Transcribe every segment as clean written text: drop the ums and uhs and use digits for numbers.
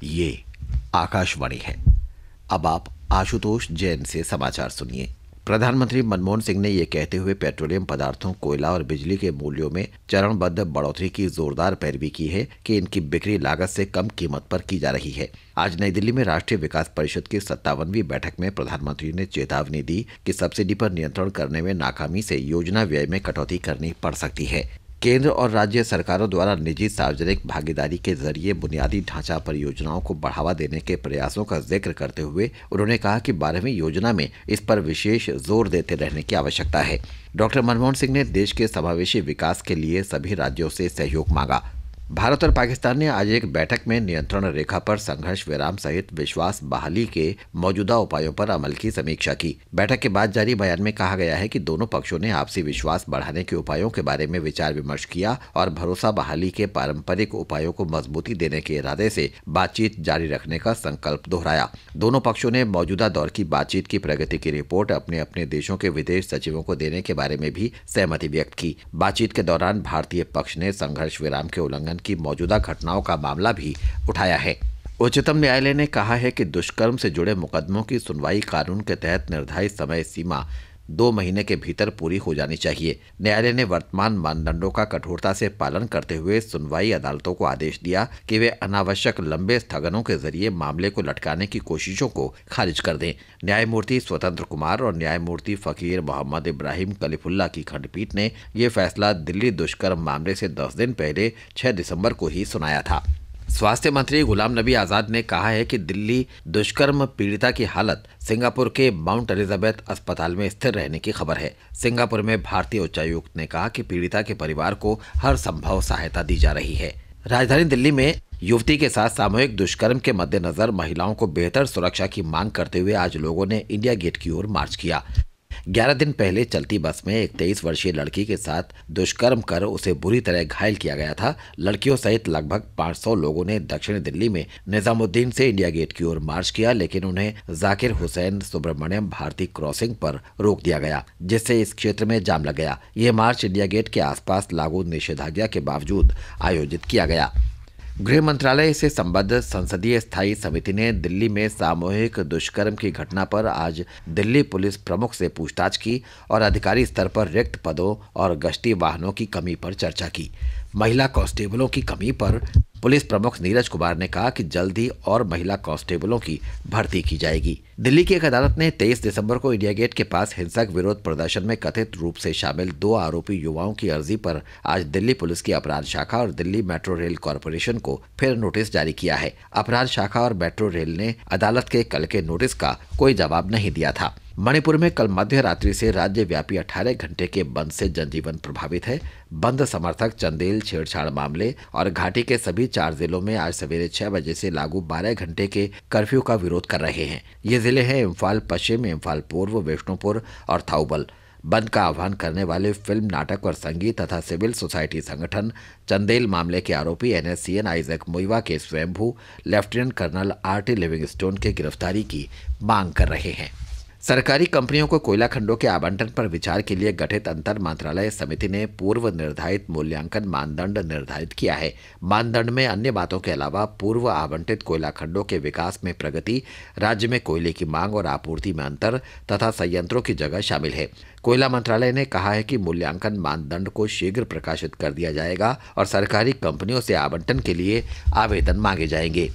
ये आकाशवाणी है। अब आप आशुतोष जैन से समाचार सुनिए। प्रधानमंत्री मनमोहन सिंह ने ये कहते हुए पेट्रोलियम पदार्थों, कोयला और बिजली के मूल्यों में चरणबद्ध बढ़ोतरी की जोरदार पैरवी की है कि इनकी बिक्री लागत से कम कीमत पर की जा रही है। आज नई दिल्ली में राष्ट्रीय विकास परिषद की 57वीं बैठक में प्रधानमंत्री ने चेतावनी दी कि सब्सिडी पर नियंत्रण करने में नाकामी से योजना व्यय में कटौती करनी पड़ सकती है। केंद्र और राज्य सरकारों द्वारा निजी सार्वजनिक भागीदारी के जरिए बुनियादी ढांचा परियोजनाओं को बढ़ावा देने के प्रयासों का जिक्र करते हुए उन्होंने कहा कि 12वीं योजना में इस पर विशेष जोर देते रहने की आवश्यकता है। डॉक्टर मनमोहन सिंह ने देश के समावेशी विकास के लिए सभी राज्यों से सहयोग मांगा। भारत और पाकिस्तान ने आज एक बैठक में नियंत्रण रेखा पर संघर्ष विराम सहित विश्वास बहाली के मौजूदा उपायों पर अमल की समीक्षा की। बैठक के बाद जारी बयान में कहा गया है कि दोनों पक्षों ने आपसी विश्वास बढ़ाने के उपायों के बारे में विचार विमर्श किया और भरोसा बहाली के पारंपरिक उपायों को मजबूती देने के इरादे से बातचीत जारी रखने का संकल्प दोहराया। दोनों पक्षों ने मौजूदा दौर की बातचीत की प्रगति की रिपोर्ट अपने अपने देशों के विदेश सचिवों को देने के बारे में भी सहमति व्यक्त की। बातचीत के दौरान भारतीय पक्ष ने संघर्ष विराम के उल्लंघन की मौजूदा घटनाओं का मामला भी उठाया है। उच्चतम न्यायालय ने कहा है कि दुष्कर्म से जुड़े मुकदमों की सुनवाई कानून के तहत निर्धारित समय सीमा 2 महीने के भीतर पूरी हो जानी चाहिए। न्यायालय ने वर्तमान मानदंडों का कठोरता से पालन करते हुए सुनवाई अदालतों को आदेश दिया कि वे अनावश्यक लंबे स्थगनों के जरिए मामले को लटकाने की कोशिशों को खारिज कर दें। न्यायमूर्ति स्वतंत्र कुमार और न्यायमूर्ति फकीर मोहम्मद इब्राहिम कलीफुल्ला की खंडपीठ ने यह फैसला दिल्ली दुष्कर्म मामले से 10 दिन पहले 6 दिसंबर को ही सुनाया था। स्वास्थ्य मंत्री गुलाम नबी आजाद ने कहा है कि दिल्ली दुष्कर्म पीड़िता की हालत सिंगापुर के माउंट एलिजाबेथ अस्पताल में स्थिर रहने की खबर है। सिंगापुर में भारतीय उच्चायुक्त ने कहा कि पीड़िता के परिवार को हर संभव सहायता दी जा रही है। राजधानी दिल्ली में युवती के साथ सामूहिक दुष्कर्म के मद्देनजर महिलाओं को बेहतर सुरक्षा की मांग करते हुए आज लोगों ने इंडिया गेट की ओर मार्च किया। 11 दिन पहले चलती बस में एक 23 वर्षीय लड़की के साथ दुष्कर्म कर उसे बुरी तरह घायल किया गया था। लड़कियों सहित लगभग 500 लोगों ने दक्षिणी दिल्ली में निजामुद्दीन से इंडिया गेट की ओर मार्च किया, लेकिन उन्हें जाकिर हुसैन सुब्रमण्यम भारती क्रॉसिंग पर रोक दिया गया, जिससे इस क्षेत्र में जाम लग गया। यह मार्च इंडिया गेट के आसपास लागू निषेधाज्ञा के बावजूद आयोजित किया गया। गृह मंत्रालय से संबद्ध संसदीय स्थायी समिति ने दिल्ली में सामूहिक दुष्कर्म की घटना पर आज दिल्ली पुलिस प्रमुख से पूछताछ की और अधिकारी स्तर पर रिक्त पदों और गश्ती वाहनों की कमी पर चर्चा की। महिला कांस्टेबलों की कमी पर पुलिस प्रमुख नीरज कुमार ने कहा कि जल्द ही और महिला कांस्टेबलों की भर्ती की जाएगी। दिल्ली की एक अदालत ने 23 दिसंबर को इंडिया गेट के पास हिंसक विरोध प्रदर्शन में कथित रूप से शामिल 2 आरोपी युवाओं की अर्जी पर आज दिल्ली पुलिस की अपराध शाखा और दिल्ली मेट्रो रेल कॉरपोरेशन को फिर नोटिस जारी किया है। अपराध शाखा और मेट्रो रेल ने अदालत के कल के नोटिस का कोई जवाब नहीं दिया था। मणिपुर में कल मध्य रात्रि से राज्यव्यापी 18 घंटे के बंद से जनजीवन प्रभावित है। बंद समर्थक चंदेल छेड़छाड़ मामले और घाटी के सभी 4 जिलों में आज सवेरे 6 बजे से लागू 12 घंटे के कर्फ्यू का विरोध कर रहे हैं। ये जिले हैं इम्फाल पश्चिम, इम्फाल पूर्व, विष्णुपुर और थाउबल। बंद का आह्वान करने वाले फिल्म, नाटक और संगीत तथा सिविल सोसाइटी संगठन चंदेल मामले के आरोपी NSCN आइजैक मुइवा के स्वयंभू लेफ्टिनेंट कर्नल RT लिविंगस्टोन के गिरफ्तारी की मांग कर रहे हैं। सरकारी कंपनियों को कोयला खंडों के आवंटन पर विचार के लिए गठित अंतर मंत्रालय समिति ने पूर्व निर्धारित मूल्यांकन मानदंड निर्धारित किया है। मानदंड में अन्य बातों के अलावा पूर्व आवंटित कोयला खंडों के विकास में प्रगति, राज्य में कोयले की मांग और आपूर्ति में अंतर तथा संयंत्रों की जगह शामिल है। कोयला मंत्रालय ने कहा है कि मूल्यांकन मानदंड को शीघ्र प्रकाशित कर दिया जाएगा और सरकारी कंपनियों से आवंटन के लिए आवेदन मांगे जाएंगे।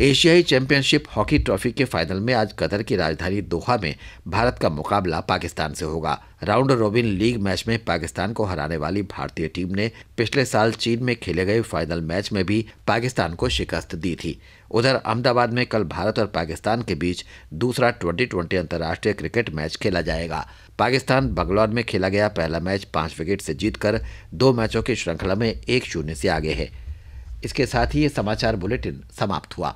एशियाई चैंपियनशिप हॉकी ट्रॉफी के फाइनल में आज कतर की राजधानी दोहा में भारत का मुकाबला पाकिस्तान से होगा। राउंड रोबिन लीग मैच में पाकिस्तान को हराने वाली भारतीय टीम ने पिछले साल चीन में खेले गए फाइनल मैच में भी पाकिस्तान को शिकस्त दी थी। उधर अहमदाबाद में कल भारत और पाकिस्तान के बीच दूसरा 2020 अंतर्राष्ट्रीय क्रिकेट मैच खेला जाएगा। पाकिस्तान बंगलौर में खेला गया पहला मैच 5 विकेट से जीतकर 2 मैचों की श्रृंखला में 1-0 से आगे है। इसके साथ ही ये समाचार बुलेटिन समाप्त हुआ।